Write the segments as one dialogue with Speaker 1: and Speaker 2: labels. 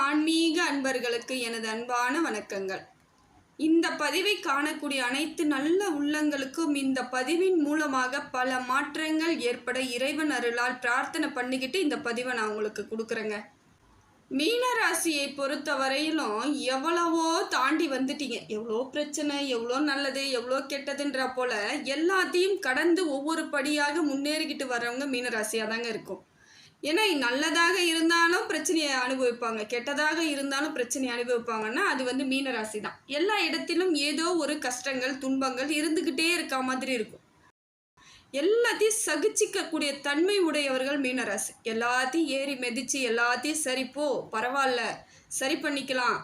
Speaker 1: ஆன்மீக அன்பர்களுக்கு எனது அன்பான வணக்கங்கள். இந்த பதிவை காணக்கூடிய அனைத்து நல்ல உள்ளங்களுக்கும் இந்த பதிவின் மூலமாக பல மாற்றங்கள் ஏற்பட இறைவன் அருளால் பிரார்த்தனை பண்ணிக்கிட்டு இந்த பதிவை நான் உங்களுக்கு கொடுக்குறேங்க. மீனராசியை பொறுத்த வரையிலும் எவ்வளவோ தாண்டி வந்துட்டீங்க. எவ்வளோ பிரச்சனை, எவ்வளோ நல்லது, எவ்வளோ கெட்டதுன்ற போல எல்லாத்தையும் கடந்து ஒவ்வொரு படியாக முன்னேறிக்கிட்டு வர்றவங்க மீனராசியாக தாங்க இருக்கும். ஏன்னா நல்லதாக இருந்தாலும் பிரச்சனையை அனுபவிப்பாங்க, கெட்டதாக இருந்தாலும் பிரச்சனையை அனுபவிப்பாங்கன்னா அது மீனராசி தான். எல்லா இடத்திலும் ஏதோ ஒரு கஷ்டங்கள் துன்பங்கள் இருந்துக்கிட்டே இருக்க மாதிரி இருக்கும். எல்லாத்தையும் சகிச்சிக்கக்கூடிய தன்மை உடையவர்கள் மீனராசி. எல்லாத்தையும் ஏறி மிதிச்சு எல்லாத்தையும் சரி போ பரவாயில்ல சரி பண்ணிக்கலாம்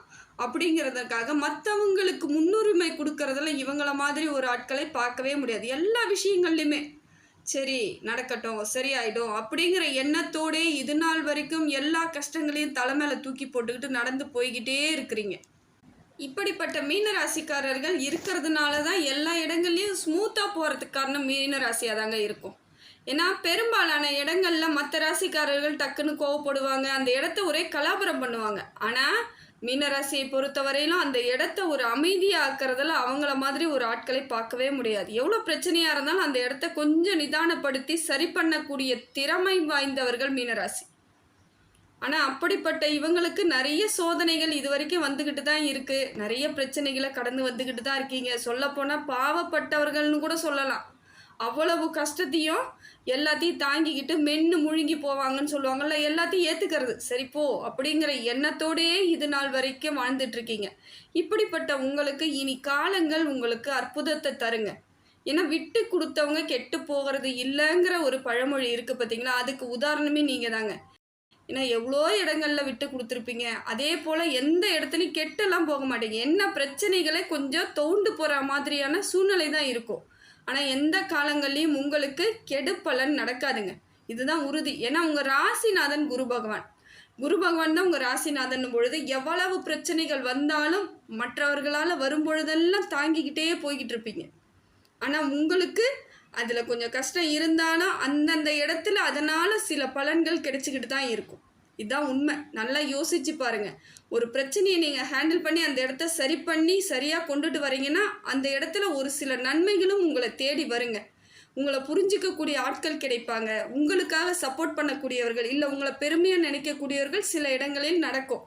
Speaker 1: அப்படிங்கிறதுக்காக மற்றவங்களுக்கு முன்னுரிமை கொடுக்கறதுல இவங்கள மாதிரி ஒரு ஆட்களை பார்க்கவே முடியாது. எல்லா விஷயங்கள்லையுமே சரி நடக்கட்டும் சரியாயிடும் அப்படிங்கிற எண்ணத்தோடே இது நாள் வரைக்கும் எல்லா கஷ்டங்களையும் தலைமையில தூக்கி போட்டுக்கிட்டு நடந்து போய்கிட்டே இருக்கிறீங்க. இப்படிப்பட்ட மீனராசிக்காரர்கள் இருக்கிறதுனால தான் எல்லா இடங்கள்லையும் ஸ்மூத்தாக போகிறதுக்கு காரணம் மீனராசியாக தாங்க இருக்கும். ஏன்னா பெரும்பாலான இடங்கள்ல மற்ற ராசிக்காரர்கள் டக்குன்னு கோவப்படுவாங்க, அந்த இடத்த ஒரே கலாபரம் பண்ணுவாங்க. ஆனால் மீனராசியை பொறுத்தவரையிலும் அந்த இடத்த ஒரு அமைதியாக ஆக்கிறதுல அவங்கள மாதிரி ஒரு ஆட்களை பார்க்கவே முடியாது. எவ்வளோ பிரச்சனையாக இருந்தாலும் அந்த இடத்த கொஞ்சம் நிதானப்படுத்தி சரி பண்ணக்கூடிய திறமை வாய்ந்தவர்கள் மீனராசி. ஆனால் அப்படிப்பட்ட இவங்களுக்கு நிறைய சோதனைகள் இது வரைக்கும் வந்துக்கிட்டு தான் இருக்குது. நிறைய பிரச்சனைகளை கடந்து வந்துக்கிட்டு தான் இருக்கீங்க. சொல்லப்போனால் பாவப்பட்டவர்கள்னு கூட சொல்லலாம். அவ்வளவு கஷ்டத்தையும் எல்லாத்தையும் தாங்கிக்கிட்டு மென்று முழுங்கி போவாங்கன்னு சொல்லுவாங்கள்ல, எல்லாத்தையும் ஏற்றுக்கிறது சரி போ அப்படிங்கிற எண்ணத்தோடையே இது நாள் வரைக்கும் வாழ்ந்துட்டுருக்கீங்க. இப்படிப்பட்ட உங்களுக்கு இனி காலங்கள் உங்களுக்கு அற்புதத்தை தருங்க. ஏன்னா விட்டு கொடுத்தவங்க கெட்டு போகிறது இல்லைங்கிற ஒரு பழமொழி இருக்குது பார்த்தீங்களா, அதுக்கு உதாரணமே நீங்கள் தாங்க. ஏன்னா எவ்வளோ இடங்களில் விட்டு கொடுத்துருப்பீங்க, அதே போல் எந்த இடத்துலையும் கெட்டெல்லாம் போக மாட்டீங்க. என்ன பிரச்சனைகளை கொஞ்சம் தோண்டு போகிற மாதிரியான சூழ்நிலை தான் இருக்கும். ஆனால் எந்த காலங்கள்லையும் உங்களுக்கு கெடு பலன் நடக்காதுங்க, இதுதான் உறுதி. ஏன்னா உங்கள் ராசிநாதன் குரு பகவான் தான் உங்கள் ராசிநாதன் பொழுது எவ்வளவு பிரச்சனைகள் வந்தாலும் மற்றவர்களால் வரும்பொழுதெல்லாம் தாங்கிக்கிட்டே போய்கிட்டு இருப்பீங்க. ஆனால் உங்களுக்கு அதில் கொஞ்சம் கஷ்டம் இருந்தாலும் அந்தந்த இடத்துல அதனால் சில பலன்கள் கிடைச்சிக்கிட்டு தான் இருக்கும். இதுதான் உண்மை. நல்லா யோசிச்சு பாருங்கள். ஒரு பிரச்சனையை நீங்கள் ஹேண்டில் பண்ணி அந்த இடத்த சரி பண்ணி சரியாக கொண்டுட்டு வரீங்கன்னா அந்த இடத்துல ஒரு சில நன்மைகளும் உங்களை தேடி வருங்க. உங்களை புரிஞ்சிக்கக்கூடிய ஆட்கள் கிடைப்பாங்க, உங்களுக்காக சப்போர்ட் பண்ணக்கூடியவர்கள், இல்லை உங்களை பெருமையாக நினைக்கக்கூடியவர்கள் சில இடங்களில் நடக்கும்.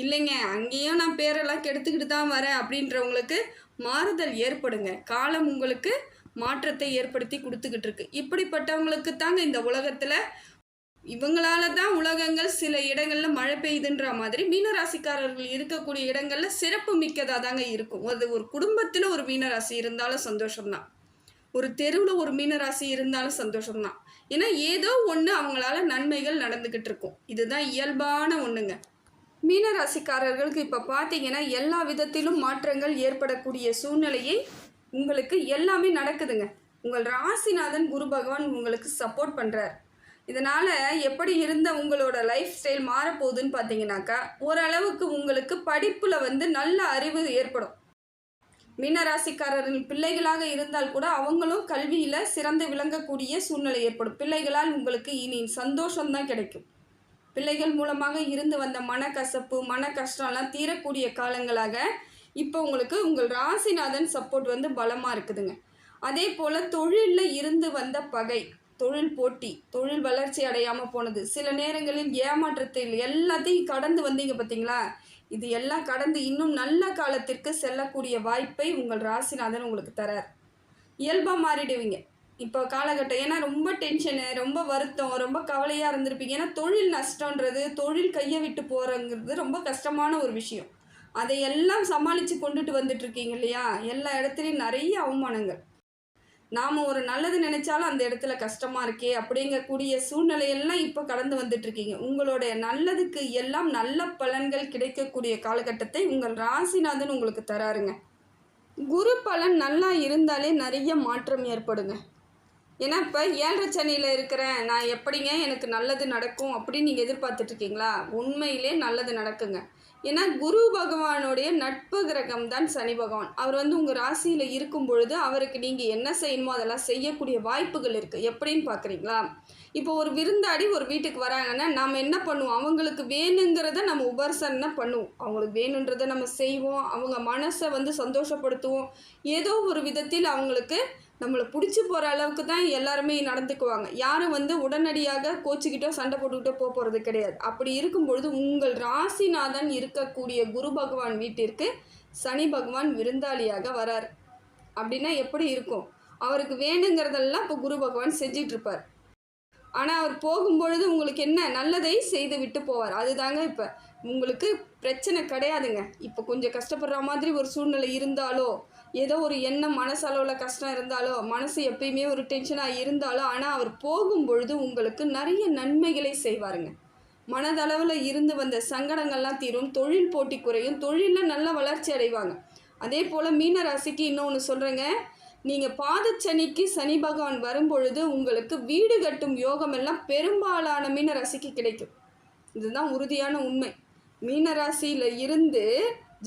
Speaker 1: இல்லைங்க அங்கேயும் நான் பேரெல்லாம் கெடுத்துக்கிட்டு தான் வரேன் அப்படின்றவங்களுக்கு மாறுதல் ஏற்படுங்க. காலம் உங்களுக்கு மாற்றத்தை ஏற்படுத்தி கொடுத்துக்கிட்டு இருக்கு. இப்படிப்பட்டவங்களுக்கு தாங்க இந்த உலகத்தில் இவங்களால தான் உலகங்கள் சில இடங்களில் மழை பெய்யுதுன்ற மாதிரி மீனராசிக்காரர்கள் இருக்கக்கூடிய இடங்களில் சிறப்பு மிக்கதாக தாங்க இருக்கும். அது ஒரு குடும்பத்தில் ஒரு மீனராசி இருந்தாலும் சந்தோஷம்தான், ஒரு தெருவில் ஒரு மீனராசி இருந்தாலும் சந்தோஷம்தான். ஏன்னா ஏதோ ஒன்று அவங்களால நன்மைகள் நடந்துக்கிட்டு இருக்கும். இதுதான் இயல்பான ஒன்றுங்க. மீனராசிக்காரர்களுக்கு இப்போ பார்த்தீங்கன்னா எல்லா விதத்திலும் மாற்றங்கள் ஏற்படக்கூடிய சூழ்நிலையை உங்களுக்கு எல்லாமே நடக்குதுங்க. உங்கள் ராசிநாதன் குரு பகவான் உங்களுக்கு சப்போர்ட் பண்ணுறார். இதனால் எப்படி இருந்த உங்களோட லைஃப் ஸ்டைல் மாறப்போகுதுன்னு பார்த்தீங்கன்னாக்கா, ஓரளவுக்கு உங்களுக்கு படிப்பில் நல்ல அறிவு ஏற்படும். மீனராசிக்காரர்கள் பிள்ளைகளாக இருந்தால் கூட அவங்களும் கல்வியில் சிறந்து விளங்கக்கூடிய சூழ்நிலை ஏற்படும். பிள்ளைகளால் உங்களுக்கு இனி சந்தோஷம்தான் கிடைக்கும். பிள்ளைகள் மூலமாக இருந்து வந்த மனக்கசப்பு மன கஷ்டம்லாம் தீரக்கூடிய காலங்களாக இப்போ உங்களுக்கு உங்கள் ராசிநாதன் சப்போர்ட் பலமாக இருக்குதுங்க. அதே போல் தொழிலில் இருந்து வந்த பகை, தொழில் போட்டி, தொழில் வளர்ச்சி அடையாமல் போனது, சில நேரங்களில் ஏமாற்றத்தில் எல்லாத்தையும் கடந்து வந்தீங்க பார்த்தீங்களா, இது எல்லாம் கடந்து இன்னும் நல்ல காலத்திற்கு செல்லக்கூடிய வாய்ப்பை உங்கள் ராசிநாதன் உங்களுக்கு தரார். இயல்பாக மாறிடுவீங்க இப்போ காலகட்டம். ஏன்னா ரொம்ப டென்ஷனு, ரொம்ப வருத்தம், ரொம்ப கவலையாக இருந்திருப்பீங்க. ஏன்னா தொழில் நஷ்டன்றது, தொழில் கையை விட்டு போகிறங்கிறது ரொம்ப கஷ்டமான ஒரு விஷயம். அதையெல்லாம் சமாளித்து கொண்டுட்டு வந்துட்டுருக்கீங்க இல்லையா. எல்லா இடத்துலையும் நிறைய அவமானங்கள். நாம் ஒரு நல்லது நினைச்சாலும் அந்த இடத்துல கஷ்டமாக இருக்கே அப்படிங்கக்கூடிய சூழ்நிலையெல்லாம் இப்போ கடந்து வந்துட்டுருக்கீங்க. உங்களுடைய நல்லதுக்கு எல்லாம் நல்ல பலன்கள் கிடைக்கக்கூடிய காலகட்டத்தை உங்கள் ராசிநாதன் உங்களுக்கு தராருங்க. குரு பலன் நல்லா இருந்தாலே நிறைய மாற்றம் ஏற்படுங்க. ஏன்னா இப்போ 7.5 சனியில் இருக்கிறேன், நான் எப்படிங்க எனக்கு நல்லது நடக்கும் அப்படின்னு நீங்கள் எதிர்பார்த்துட்ருக்கீங்களா? உண்மையிலே நல்லது நடக்குங்க. ஏன்னா குரு பகவானுடைய நட்பு கிரகம் தான் சனி பகவான். அவர் வந்து உங்கள் ராசியில் இருக்கும் பொழுது அவருக்கு நீங்கள் என்ன செய்யணுமோ அதெல்லாம் செய்யக்கூடிய வாய்ப்புகள் இருக்குது. எப்படின்னு பார்க்குறீங்களா? இப்போ ஒரு விருந்தாடி ஒரு வீட்டுக்கு வராங்கன்னா நாம் என்ன பண்ணுவோம்? அவங்களுக்கு வேணுங்கிறத நம்ம உபசரணை பண்ணுவோம். அவங்களுக்கு வேணுன்றதை நம்ம செய்வோம். அவங்க மனசை வந்து சந்தோஷப்படுத்துவோம். ஏதோ ஒரு விதத்தில் அவங்களுக்கு நம்மளை பிடிச்சி போகிற அளவுக்கு தான் எல்லாருமே நடந்துக்குவாங்க. யாரும் வந்து உடனடியாக கோச்சிக்கிட்டோ சண்டை போட்டுக்கிட்டோ போகிறது கிடையாது. அப்படி இருக்கும்பொழுது உங்கள் ராசிநாதன் இருக்கக்கூடிய குரு பகவான் வீட்டிற்கு சனி பகவான் விருந்தாளியாக வரார். அப்படின்னா எப்படி இருக்கும்? அவருக்கு வேணுங்கிறதெல்லாம் இப்போ குரு பகவான் செஞ்சிட்ருப்பார். ஆனால் அவர் போகும்பொழுது உங்களுக்கு என்ன நல்லதை செய்து விட்டு போவார். அதுதாங்க இப்போ உங்களுக்கு பிரச்சனை கிடையாதுங்க. இப்போ கொஞ்சம் கஷ்டப்படுற மாதிரி ஒரு சூழ்நிலை இருந்தாலோ, ஏதோ ஒரு எண்ணம் மனசளவில் கஷ்டம் இருந்தாலோ, மனசு எப்பயுமே ஒரு டென்ஷனாக இருந்தாலோ, ஆனால் அவர் போகும்பொழுது உங்களுக்கு நிறைய நன்மைகளை செய்வாருங்க. மனதளவில் இருந்து வந்த சங்கடங்கள்லாம் தீரும், தொழில் போட்டி குறையும், தொழிலில் நல்ல வளர்ச்சி அடைவாங்க. அதே போல் மீன ராசிக்கு இன்னொன்று சொல்கிறேங்க, நீங்கள் பாதச்சனிக்கு சனி பகவான் வரும்பொழுது உங்களுக்கு வீடு கட்டும் யோகம் எல்லாம் பெரும்பாலான மீன ராசிக்கு கிடைக்கும். இதுதான் உறுதியான உண்மை. மீன ராசியில் இருந்து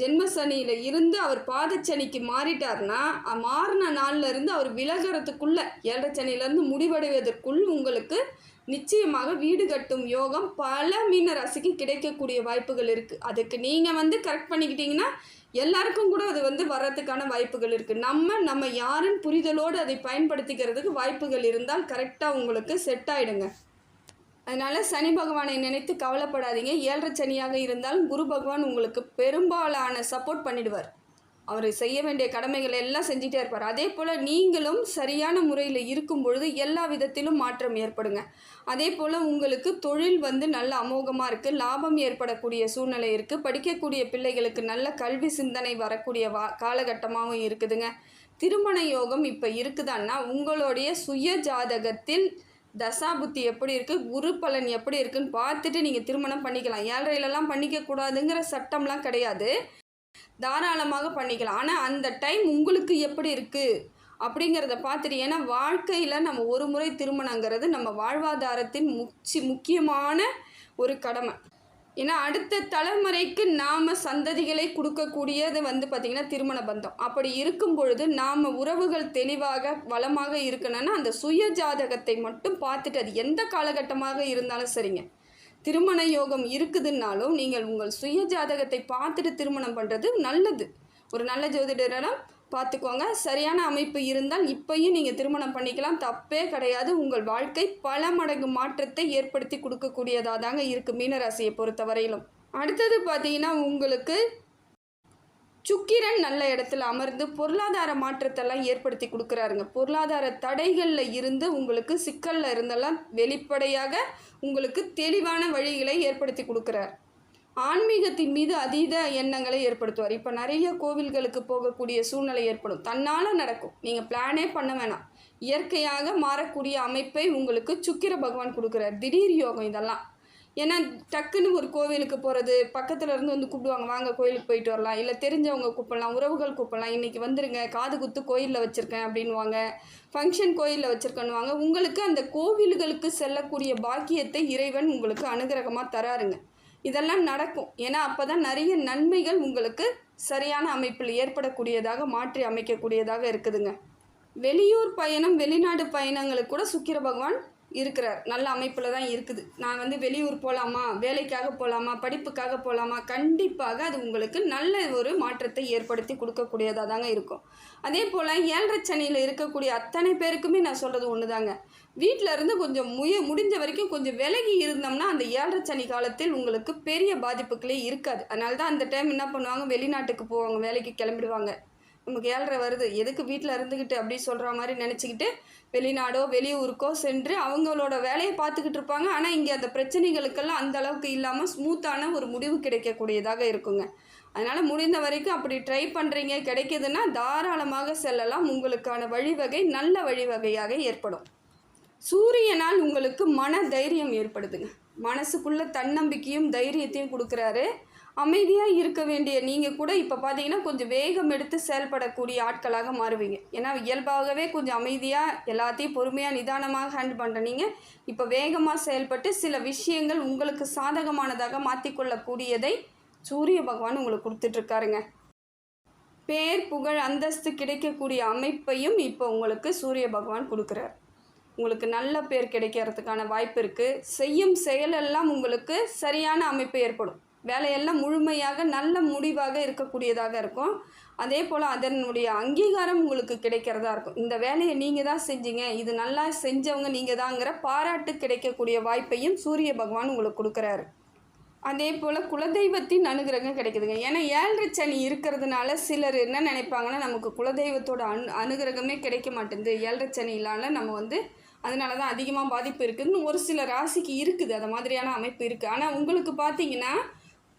Speaker 1: ஜென்ம சனியில் இருந்து அவர் பாதச்சனிக்கு மாறிட்டார்னா, மாறின நாளில் இருந்து அவர் விலகிறதுக்குள்ளே 7.5 சனியிலேருந்து முடிவடைவதற்குள் உங்களுக்கு நிச்சயமாக வீடு கட்டும் யோகம் பல மீன ராசிக்கு கிடைக்கக்கூடிய வாய்ப்புகள் இருக்குது. அதுக்கு நீங்கள் வந்து கரெக்ட் பண்ணிக்கிட்டிங்கன்னா எல்லாருக்கும் கூட அது வந்து வர்றதுக்கான வாய்ப்புகள் இருக்குது. நம்ம யாருன்னு புரிதலோடு அதை பயன்படுத்திக்கிறதுக்கு வாய்ப்புகள் இருந்தால் கரெக்டாக உங்களுக்கு செட் ஆகிடுங்க. அதனால் சனி பகவானை நினைத்து கவலைப்படாதீங்க. 7.5 சனியாக இருந்தாலும் குரு பகவான் உங்களுக்கு பெரும்பாலான சப்போர்ட் பண்ணிடுவார். அவர் செய்ய வேண்டிய கடமைகளை எல்லாம் செஞ்சிட்டே இருப்பார். அதே போல் நீங்களும் சரியான முறையில் இருக்கும் பொழுது எல்லா விதத்திலும் மாற்றம் ஏற்படுங்க. அதே போல் உங்களுக்கு தொழில் வந்து நல்ல அமோகமாக இருக்குது, லாபம் ஏற்படக்கூடிய சூழ்நிலை இருக்குது, படிக்கக்கூடிய பிள்ளைகளுக்கு நல்ல கல்வி சிந்தனை வரக்கூடிய காலகட்டமாகவும் இருக்குதுங்க. திருமண யோகம் இப்போ இருக்குதான்னா உங்களுடைய சுய ஜாதகத்தில் தசாபுத்தி எப்படி இருக்குது, குரு பலன் எப்படி இருக்குதுன்னு பார்த்துட்டு நீங்கள் திருமணம் பண்ணிக்கலாம். 7.5லலாம் பண்ணிக்கக்கூடாதுங்கிற சட்டம்லாம் கிடையாது, தாராளமாக பண்ணிக்கலாம். ஆனால் அந்த டைம் உங்களுக்கு எப்படி இருக்குது அப்படிங்கிறத பார்த்துட்டு, ஏன்னா வாழ்க்கையில் நம்ம ஒரு முறை திருமணங்கிறது நம்ம வாழ்வாதாரத்தின் முக்கியமான ஒரு கடமை. ஏன்னா அடுத்த தலைமுறைக்கு நாம் சந்ததிகளை கொடுக்கக்கூடியது வந்து பார்த்திங்கன்னா திருமண பந்தம். அப்படி இருக்கும் பொழுது நாம் உறவுகள் தெளிவாக வளமாக இருக்கணும்னா அந்த சுய ஜாதகத்தை மட்டும் பார்த்துட்டு, அது எந்த காலகட்டமாக இருந்தாலும் சரிங்க, திருமண யோகம் இருக்குதுன்னாலும் நீங்கள் உங்கள் சுய ஜாதகத்தை பார்த்துட்டு திருமணம் பண்ணுறது நல்லது. ஒரு நல்ல ஜோதிடரிடம் பார்த்துக்கோங்க. சரியான அமைப்பு இருந்தால் இப்பையும் நீங்கள் திருமணம் பண்ணிக்கலாம், தப்பே கிடையாது. உங்கள் வாழ்க்கை பல மடங்கு மாற்றத்தை ஏற்படுத்தி கொடுக்கக்கூடியதாக தாங்க இருக்குது மீனராசியை பொறுத்த வரையிலும். அடுத்தது பார்த்தீங்கன்னா உங்களுக்கு சுக்கிரன் நல்ல இடத்துல அமர்ந்து பொருளாதார மாற்றத்தெல்லாம் ஏற்படுத்தி கொடுக்குறாருங்க. பொருளாதார தடைகளில் இருந்து உங்களுக்கு சிக்கலில் இருந்தெல்லாம் வெளிப்படையாக உங்களுக்கு தெளிவான வழிகளை ஏற்படுத்தி கொடுக்குறார். ஆன்மீகத்தின் மீது அதீத எண்ணங்களை ஏற்படுத்துவார். இப்போ நிறைய கோவில்களுக்கு போகக்கூடிய சூழ்நிலை ஏற்படும், தன்னால் நடக்கும், நீங்கள் பிளானே பண்ண வேணாம், இயற்கையாக மாறக்கூடிய அமைப்பை உங்களுக்கு சுக்கிர பகவான் கொடுக்குறார். திடீர் யோகம் இதெல்லாம். ஏன்னா டக்குன்னு ஒரு கோவிலுக்கு போகிறது, பக்கத்தில் இருந்து வந்து கூப்பிடுவாங்க, வாங்க கோயிலுக்கு போயிட்டு வரலாம், இல்லை தெரிஞ்சவங்க கூப்பிடலாம், உறவுகள் கூப்பிடலாம், இன்றைக்கி வந்துடுங்க காது குத்து கோயிலில் வச்சுருக்கேன் அப்படின்வாங்க, ஃபங்க்ஷன் கோயிலில் வச்சுருக்கேன்னுவாங்க. உங்களுக்கு அந்த கோவில்களுக்கு செல்லக்கூடிய பாக்கியத்தை இறைவன் உங்களுக்கு அனுகிரகமாக தராருங்க. இதெல்லாம் நடக்கும். ஏன்னா அப்போ தான் நிறைய நன்மைகள் உங்களுக்கு சரியான அமைப்பில் ஏற்படக்கூடியதாக மாற்றி அமைக்கக்கூடியதாக இருக்குதுங்க. வெளியூர் பயணம், வெளிநாடு பயணங்களுக்கு கூட சுக்கிர பகவான் இருக்கிறார், நல்ல அமைப்பில் தான் இருக்குது. நான் வந்து வெளியூர் போகலாமா, வேலைக்காக போகலாமா, படிப்புக்காக போகலாமா, கண்டிப்பாக அது உங்களுக்கு நல்ல ஒரு மாற்றத்தை ஏற்படுத்தி கொடுக்கக்கூடியதாக தாங்க இருக்கும். அதே போல் 7.5 சனியில் இருக்கக்கூடிய அத்தனை பேருக்குமே நான் சொல்கிறது ஒன்று தாங்க, வீட்டில் இருந்து கொஞ்சம் முடிஞ்ச வரைக்கும் கொஞ்சம் விலகி இருந்தோம்னா அந்த 7.5 சனி காலத்தில் உங்களுக்கு பெரிய பாதிப்புகளே இருக்காது. அதனால தான் அந்த டைம் என்ன பண்ணுவாங்க, வெளிநாட்டுக்கு போவாங்க, வேலைக்கு கிளம்பிடுவாங்க. நமக்கு 7.5 வருது, எதுக்கு வீட்டில் இருந்துக்கிட்டு அப்படி சொல்கிற மாதிரி நினச்சிக்கிட்டு வெளிநாடோ வெளியூருக்கோ சென்று அவங்களோட வேலையை பார்த்துக்கிட்டு இருப்பாங்க. ஆனால் இங்கே அந்த பிரச்சனைகளுக்கெல்லாம் அந்த அளவுக்கு இல்லாமல் ஸ்மூத்தான ஒரு முடிவு கிடைக்கக்கூடியதாக இருக்குங்க. அதனால் முடிந்த வரைக்கும் அப்படி ட்ரை பண்ணுறீங்க, கிடைக்கிதுன்னா தாராளமாக செல்லலாம். உங்களுக்கான வழிவகை நல்ல வழிவகையாக ஏற்படும். சூரியனால் உங்களுக்கு மன தைரியம் ஏற்படுதுங்க. மனசுக்குள்ளே தன்னம்பிக்கையும் தைரியத்தையும் கொடுக்குறாரு. அமைதியாக இருக்க வேண்டிய நீங்கள் கூட இப்போ பார்த்தீங்கன்னா கொஞ்சம் வேகம் எடுத்து செயல்படக்கூடிய ஆட்களாக மாறுவீங்க. ஏன்னா இயல்பாகவே கொஞ்சம் அமைதியாக எல்லாத்தையும் பொறுமையாக நிதானமாக ஹேண்டில் பண்ணுற நீங்கள் இப்போ வேகமாக செயல்பட்டு சில விஷயங்கள் உங்களுக்கு சாதகமானதாக மாற்றிக்கொள்ளக்கூடியதை சூரிய பகவான் உங்களுக்கு கொடுத்துட்ருக்காருங்க. பேர் புகழ் அந்தஸ்து கிடைக்கக்கூடிய அமைப்பையும் இப்போ உங்களுக்கு சூரிய பகவான் கொடுக்குறார். உங்களுக்கு நல்ல பேர் கிடைக்கிறதுக்கான வாய்ப்பு இருக்குது. செய்யும் செயலெல்லாம் உங்களுக்கு சரியான அமைப்பு ஏற்படும். வேலையெல்லாம் முழுமையாக நல்ல முடிவாக இருக்கக்கூடியதாக இருக்கும். அதே போல் அதனுடைய அங்கீகாரம் உங்களுக்கு கிடைக்கிறதா இருக்கும். இந்த வேலையை நீங்கள் தான் செஞ்சீங்க, இது நல்லா செஞ்சவங்க நீங்கள் தாங்கிற பாராட்டு கிடைக்கக்கூடிய வாய்ப்பையும் சூரிய பகவான் உங்களுக்கு கொடுக்குறாரு. அதே போல் குலதெய்வத்தின் அனுகிரகம் கிடைக்குதுங்க. ஏன்னா 7 சனி இருக்கிறதுனால சிலர் என்ன நினைப்பாங்கன்னா, நமக்கு குலதெய்வத்தோட அனுகிரகமே கிடைக்க மாட்டேங்குது, 7 சனியிலான நம்ம அதனால தான் அதிகமாக பாதிப்பு இருக்குதுன்னு ஒரு சில ராசிக்கு இருக்குது. அது மாதிரியான அமைப்பு இருக்குது. ஆனால் உங்களுக்கு பார்த்தீங்கன்னா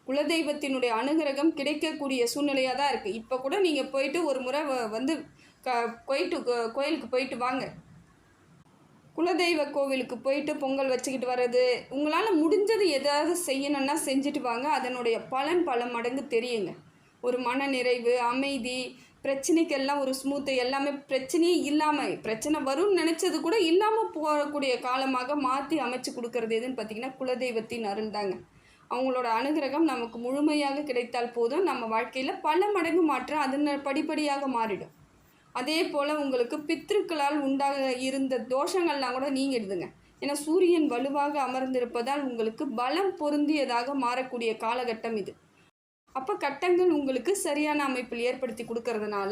Speaker 1: குலதெய்வத்தினுடைய அனுகிரகம் கிடைக்கக்கூடிய சூழ்நிலையாக தான் இருக்குது. இப்போ கூட நீங்கள் போயிட்டு ஒரு முறை கோயிலுக்கு போயிட்டு வாங்க. குலதெய்வ கோவிலுக்கு போயிட்டு பொங்கல் வச்சுக்கிட்டு வர்றது, உங்களால் முடிஞ்சது எதாவது செய்யணுன்னா செஞ்சுட்டு வாங்க. அதனுடைய பலன் பல மடங்கு தெரியுங்க. ஒரு மன நிறைவு, அமைதி, பிரச்சனைக்கெல்லாம் ஒரு ஸ்மூத்து, எல்லாமே பிரச்சனையே இல்லாமல், பிரச்சனை வரும்னு நினச்சது கூட இல்லாமல் போகக்கூடிய காலமாக மாற்றி அமைச்சு கொடுக்கறது எதுன்னு பார்த்திங்கன்னா குலதெய்வத்தின் அருள் தாங்க. அவங்களோட அனுகிரகம் நமக்கு முழுமையாக கிடைத்தால் போதும், நம்ம வாழ்க்கையில் பல மடங்கு மாற்றம் அதன் படிப்படியாக மாறிடும். அதே போல் உங்களுக்கு பித்ருக்களால் உண்டாக இருந்த தோஷங்கள்லாம் கூட நீங்கிடுதுங்க. ஏன்னா சூரியன் வலுவாக அமர்ந்திருப்பதால் உங்களுக்கு பலம் பொருந்தியதாக மாறக்கூடிய காலகட்டம் இது. அப்போ கட்டங்கள் உங்களுக்கு சரியான அமைப்பில் ஏற்படுத்தி கொடுக்கறதுனால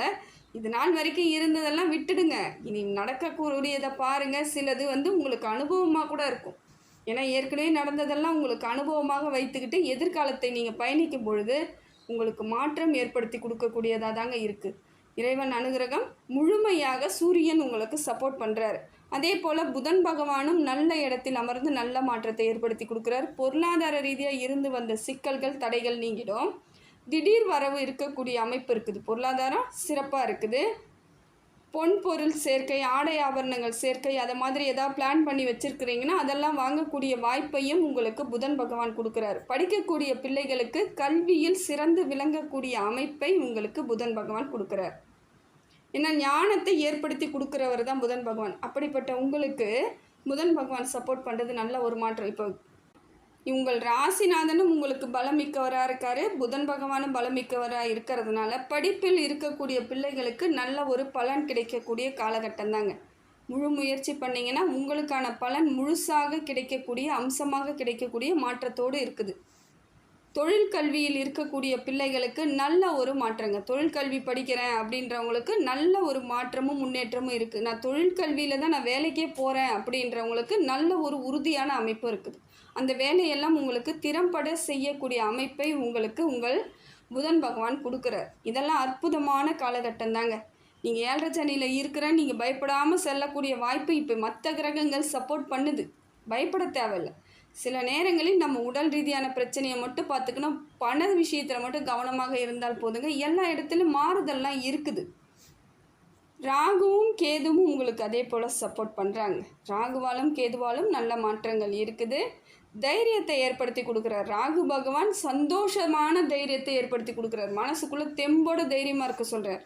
Speaker 1: இது நாள் வரைக்கும் இருந்ததெல்லாம் விட்டுடுங்க. இனி நடக்கக்கூடியதை பாருங்கள். சிலது உங்களுக்கு அனுபவமாக கூட இருக்கும். ஏன்னா ஏற்கனவே நடந்ததெல்லாம் உங்களுக்கு அனுபவமாக வைத்துக்கிட்டு எதிர்காலத்தை நீங்கள் பயணிக்கும் பொழுது உங்களுக்கு மாற்றம் ஏற்படுத்தி கொடுக்கக்கூடியதாக தாங்க இருக்குது. இறைவன் அனுகிரகம் முழுமையாக சூரியன் உங்களுக்கு சப்போர்ட் பண்ணுறாரு. அதே போல் புதன் பகவானும் நல்ல இடத்தில் அமர்ந்து நல்ல மாற்றத்தை ஏற்படுத்தி கொடுக்குறார். பொருளாதார ரீதியாக இருந்து வந்த சிக்கல்கள் தடைகள் நீங்கிடும். திடீர் வரவு இருக்கக்கூடிய அமைப்பு இருக்குது. பொருளாதாரம் சிறப்பாக இருக்குது. பொன் பொருள் சேர்க்கை, ஆடை ஆபரணங்கள் சேர்க்கை, அதை மாதிரி ஏதாவது பிளான் பண்ணி வச்சுருக்கிறீங்கன்னா அதெல்லாம் வாங்கக்கூடிய வாய்ப்பையும் உங்களுக்கு புதன் பகவான் கொடுக்குறாரு. படிக்கக்கூடிய பிள்ளைகளுக்கு கல்வியில் சிறந்து விளங்கக்கூடிய அமைப்பை உங்களுக்கு புதன் பகவான் கொடுக்குறார். ஏன்னா ஞானத்தை ஏற்படுத்தி கொடுக்குறவர் தான் புதன் பகவான். அப்படிப்பட்ட உங்களுக்கு புதன் பகவான் சப்போர்ட் பண்ணுறது நல்ல ஒரு மாற்றம். இப்போ உங்கள் ராசிநாதனும் உங்களுக்கு பலமிக்கவராக இருக்கார், புதன் பகவானும் பலமிக்கவராக இருக்கிறதுனால படிப்பில் இருக்கக்கூடிய பிள்ளைகளுக்கு நல்ல ஒரு பலன் கிடைக்கக்கூடிய காலகட்டம் தாங்க. முழு முயற்சி பண்ணிங்கன்னா உங்களுக்கான பலன் முழுசாக கிடைக்கக்கூடிய அம்சமாக கிடைக்கக்கூடிய மாற்றத்தோடு இருக்குது. தொழில் கல்வியில் இருக்கக்கூடிய பிள்ளைகளுக்கு நல்ல ஒரு மாற்றங்க. தொழில் கல்வி படிக்கிறேன் அப்படின்றவங்களுக்கு நல்ல ஒரு மாற்றமும் முன்னேற்றமும் இருக்குது. நான் தொழில் கல்வியில் தான் நான் வேலைக்கே போகிறேன் அப்படின்றவங்களுக்கு நல்ல ஒரு உறுதியான அமைப்பு இருக்குது. அந்த வேலையெல்லாம் உங்களுக்கு திறம்பட செய்யக்கூடிய அமைப்பை உங்களுக்கு உங்கள் புதன் பகவான் கொடுக்குறார். இதெல்லாம் அற்புதமான காலகட்டம் தாங்க. நீங்கள் 7 சனியில் இருக்கிறேன் நீங்கள் பயப்படாமல் செல்லக்கூடிய வாய்ப்பு இப்போ மற்ற கிரகங்கள் சப்போர்ட் பண்ணுது. பயப்பட தேவையில்லை. சில நேரங்களில் நம்ம உடல் ரீதியான பிரச்சனையை மட்டும் பார்த்துக்கணும். பண விஷயத்தில் மட்டும் கவனமாக இருந்தால் போதுங்க. எல்லா இடத்துலையும் மாறுதல்லாம் இருக்குது. ராகுவும் கேதுவும் உங்களுக்கு அதே போல் சப்போர்ட் பண்ணுறாங்க. ராகுவாலும் கேதுவாலும் நல்ல மாற்றங்கள் இருக்குது. தைரியத்தை ஏற்படுத்தி கொடுக்குறார். ராகு பகவான் சந்தோஷமான தைரியத்தை ஏற்படுத்தி கொடுக்குறார். மனசுக்குள்ளே தெம்போடு தைரியமாக இருக்க சொல்கிறார்.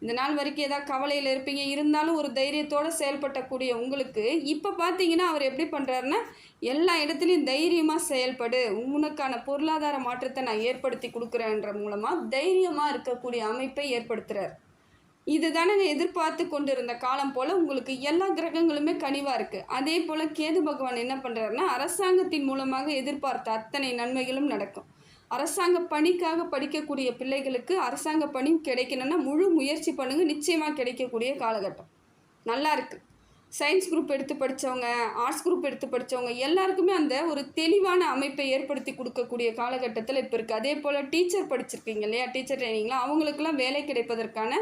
Speaker 1: இந்த நாள் வரைக்கும் ஏதாவது கவலையில் இருப்பீங்க, இருந்தாலும் ஒரு தைரியத்தோடு செயல்படக்கூடிய உங்களுக்கு இப்போ பார்த்தீங்கன்னா அவர் எப்படி பண்ணுறாருன்னா எல்லா இடத்துலையும் தைரியமாக செயல்படு, உனக்கான பொருளாதார மாற்றத்தை நான் ஏற்படுத்தி கொடுக்குறேன்ற மூலமாக தைரியமாக இருக்கக்கூடிய அமைப்பை ஏற்படுத்துகிறார். இது தானே எதிர்பார்த்து கொண்டு இருந்த காலம் போல் உங்களுக்கு எல்லா கிரகங்களுமே கனிவாக இருக்குது. அதே போல் கேது பகவான் என்ன பண்ணுறாருன்னா அரசாங்கத்தின் மூலமாக எதிர்பார்த்த அத்தனை நன்மைகளும் நடக்கும். அரசாங்க பணிக்காக படிக்கக்கூடிய பிள்ளைகளுக்கு அரசாங்க பணி கிடைக்கணும்னா முழு முயற்சி பண்ணுங்கள், நிச்சயமாக கிடைக்கக்கூடிய காலகட்டம் நல்லா இருக்குது. சயின்ஸ் குரூப் எடுத்து படித்தவங்க, ஆர்ட்ஸ் குரூப் எடுத்து படித்தவங்க எல்லாருக்குமே அந்த ஒரு தெளிவான அமைப்பை ஏற்படுத்தி கொடுக்கக்கூடிய காலகட்டத்தில் இப்போ இருக்குது. அதே போல் டீச்சர் படிச்சிருக்கீங்க இல்லையா, டீச்சர் ட்ரைனிங்லாம் அவங்களுக்கெல்லாம் வேலை கிடைப்பதற்கான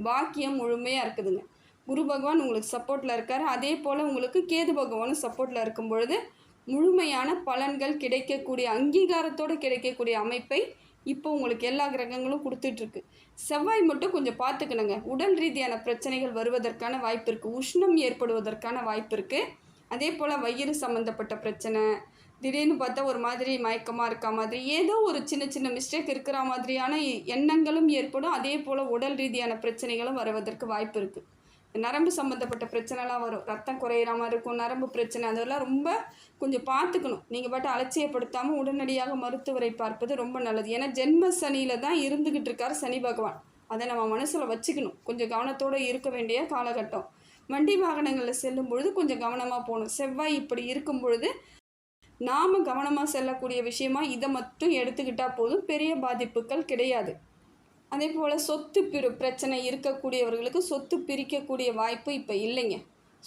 Speaker 1: பாக்கியம் முழுமையாக இருக்குதுங்க. குரு பகவான் உங்களுக்கு சப்போர்ட்டில் இருக்கார். அதே போல் உங்களுக்கு கேது பகவானும் சப்போர்ட்டில் இருக்கும் பொழுது முழுமையான பலன்கள் கிடைக்கக்கூடிய அங்கீகாரத்தோடு கிடைக்கக்கூடிய அமைப்பை இப்போ உங்களுக்கு எல்லா கிரகங்களும் கொடுத்துட்ருக்கு. செவ்வாய் மட்டும் கொஞ்சம் பார்த்துக்கணுங்க. உடல் ரீதியான பிரச்சனைகள் வருவதற்கான வாய்ப்பு இருக்குது. உஷ்ணம் ஏற்படுவதற்கான வாய்ப்பு இருக்குது. அதே போல் வயிறு சம்மந்தப்பட்ட பிரச்சனை, திடீர்னு பார்த்தா ஒரு மாதிரி மயக்கமாக இருக்க மாதிரி, ஏதோ ஒரு சின்ன சின்ன மிஸ்டேக் இருக்கிற மாதிரியான எண்ணங்களும் ஏற்படும். அதே போல் உடல் ரீதியான பிரச்சனைகளும் வருவதற்கு வாய்ப்பு இருக்குது. நரம்பு சம்மந்தப்பட்ட பிரச்சனைலாம் வரும். ரத்தம் குறையிற மாதிரி இருக்கும், நரம்பு பிரச்சனை, அதெல்லாம் ரொம்ப கொஞ்சம் பார்த்துக்கணும். நீங்கள் பாட்டு அலட்சியப்படுத்தாமல் உடனடியாக மருத்துவரை பார்ப்பது ரொம்ப நல்லது. ஏன்னா ஜென்ம சனியில் தான் இருந்துக்கிட்டு இருக்கார் சனி பகவான். அதை நம்ம மனசில் வச்சுக்கணும். கொஞ்சம் கவனத்தோடு இருக்க வேண்டிய காலகட்டம். வண்டி வாகனங்களில் செல்லும் பொழுது கொஞ்சம் கவனமாக போகணும். செவ்வாய் இப்படி இருக்கும் பொழுது நாம் கவனமாக செல்லக்கூடிய விஷயமா இதை மட்டும் எடுத்துக்கிட்டால் போதும், பெரிய பாதிப்புகள் கிடையாது. அதே போல் சொத்து பிரச்சனை இருக்கக்கூடியவர்களுக்கு சொத்து பிரிக்கக்கூடிய வாய்ப்பு இப்போ இல்லைங்க.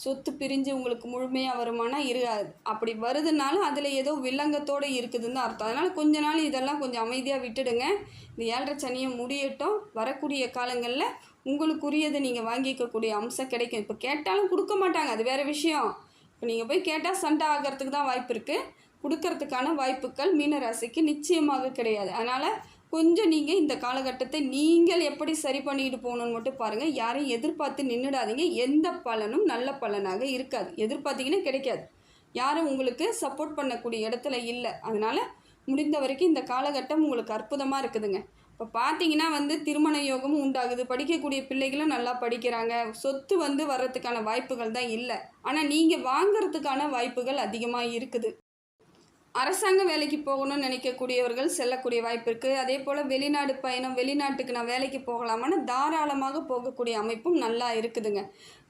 Speaker 1: சொத்து பிரிஞ்சு உங்களுக்கு முழுமையாக வருமானம் இருக்காது. அப்படி வருதுனாலும் அதில் ஏதோ வில்லங்கத்தோடு இருக்குதுன்னு தான் அர்த்தம். அதனால் கொஞ்ச நாள் இதெல்லாம் கொஞ்சம் அமைதியாக விட்டுடுங்க. இந்த 7.5 சனியை முடியட்டும். வரக்கூடிய காலங்களில் உங்களுக்குரியதை நீங்கள் வாங்கிக்கக்கூடிய அம்சம் கிடைக்கும். இப்போ கேட்டாலும் கொடுக்க மாட்டாங்க, அது வேறு விஷயம். இப்போ நீங்கள் போய் கேட்டால் சண்டை ஆகிறதுக்கு தான் வாய்ப்பு இருக்குது. கொடுக்கறதுக்கான வாய்ப்புகள் மீனராசிக்கு நிச்சயமாக கிடையாது. அதனால் கொஞ்சம் நீங்கள் இந்த காலகட்டத்தை நீங்கள் எப்படி சரி பண்ணிட்டு போகணுன்னு மட்டும் பாருங்கள். யாரையும் எதிர்பார்த்து நின்றுடாதீங்க. எந்த பலனும் நல்ல பலனாக இருக்காது. எதிர்பார்த்தீங்கன்னா கிடைக்காது. யாரும் உங்களுக்கு சப்போர்ட் பண்ணக்கூடிய இடத்துல இல்லை. அதனால் முடிந்த வரைக்கும் இந்த காலகட்டம் உங்களுக்கு அற்புதமாக இருக்குதுங்க. இப்போ பார்த்தீங்கன்னா திருமண யோகமும் உண்டாகுது. படிக்கக்கூடிய பிள்ளைகளும் நல்லா படிக்கிறாங்க. சொத்து வர்றதுக்கான வாய்ப்புகள் தான் இல்லை. ஆனால் நீங்கள் வாங்கிறதுக்கான வாய்ப்புகள் அதிகமாக இருக்குது. அரசாங்க வேலைக்கு போகணும்னு நினைக்கக்கூடியவர்கள் செல்லக்கூடிய வாய்ப்பு இருக்குது. அதே போல் வெளிநாடு பயணம், வெளிநாட்டுக்கு நான் வேலைக்கு போகலாமான்னு தாராளமாக போகக்கூடிய அமைப்பும் நல்லா இருக்குதுங்க.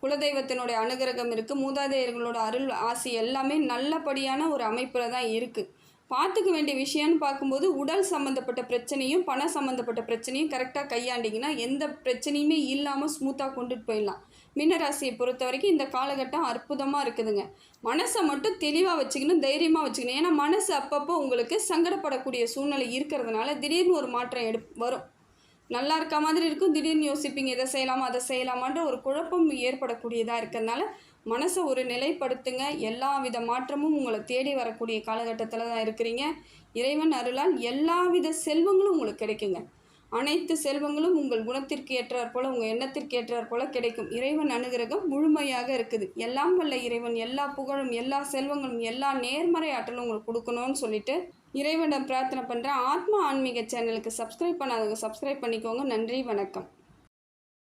Speaker 1: குலதெய்வத்தினுடைய அனுகிரகம் இருக்குது. மூதாதையர்களோட அருள் ஆசி எல்லாமே நல்லபடியான ஒரு அமைப்பில் தான் இருக்குது. பார்த்துக்க வேண்டிய விஷயம்னு பார்க்கும்போது உடல் சம்மந்தப்பட்ட பிரச்சனையும் பண சம்மந்தப்பட்ட பிரச்சனையும் கரெக்டாக கையாண்டிங்கன்னா எந்த பிரச்சனையுமே இல்லாமல் ஸ்மூத்தாக கொண்டுட்டு போயிடலாம். மீனராசியை பொறுத்த வரைக்கும் இந்த காலகட்டம் அற்புதமாக இருக்குதுங்க. மனசை மட்டும் தெளிவாக வச்சுக்கணும், தைரியமாக வச்சுக்கணும். ஏன்னா மனசு அப்பப்போ உங்களுக்கு சங்கடப்படக்கூடிய சூழ்நிலை இருக்கிறதுனால திடீர்னு ஒரு மாற்றம் வரும். நல்லா இருக்க மாதிரி இருக்கும், திடீர்னு யோசிப்பீங்க இதை செய்யலாமா அதை செய்யலாமான்ற ஒரு குழப்பம் ஏற்படக்கூடியதாக இருக்கிறதுனால மனசை ஒரு நிலைப்படுத்துங்க. எல்லா வித மாற்றமும் உங்களை தேடி வரக்கூடிய காலகட்டத்தில் தான் இருக்கிறீங்க. இறைவன் அருளால் எல்லா வித செல்வங்களும் உங்களுக்கு கிடைக்குங்க. அனைத்து செல்வங்களும் உங்கள் குணத்திற்கு ஏற்றாற் போல், உங்கள் எண்ணத்திற்கு ஏற்றாற் போல் கிடைக்கும். இறைவன் அனுகிரகம் முழுமையாக இருக்குது. எல்லாம் வல்ல இறைவன் எல்லா புகழும், எல்லா செல்வங்களும், எல்லா நேர்மறை ஆற்றலும் உங்களுக்கு கொடுக்கணும்னு சொல்லிட்டு இறைவனிடம் பிரார்த்தனை பண்ணுறேன். ஆத்மா ஆன்மீக சேனலுக்கு சப்ஸ்கிரைப் பண்ணாதவங்க சப்ஸ்கிரைப் பண்ணிக்கோங்க. நன்றி, வணக்கம்.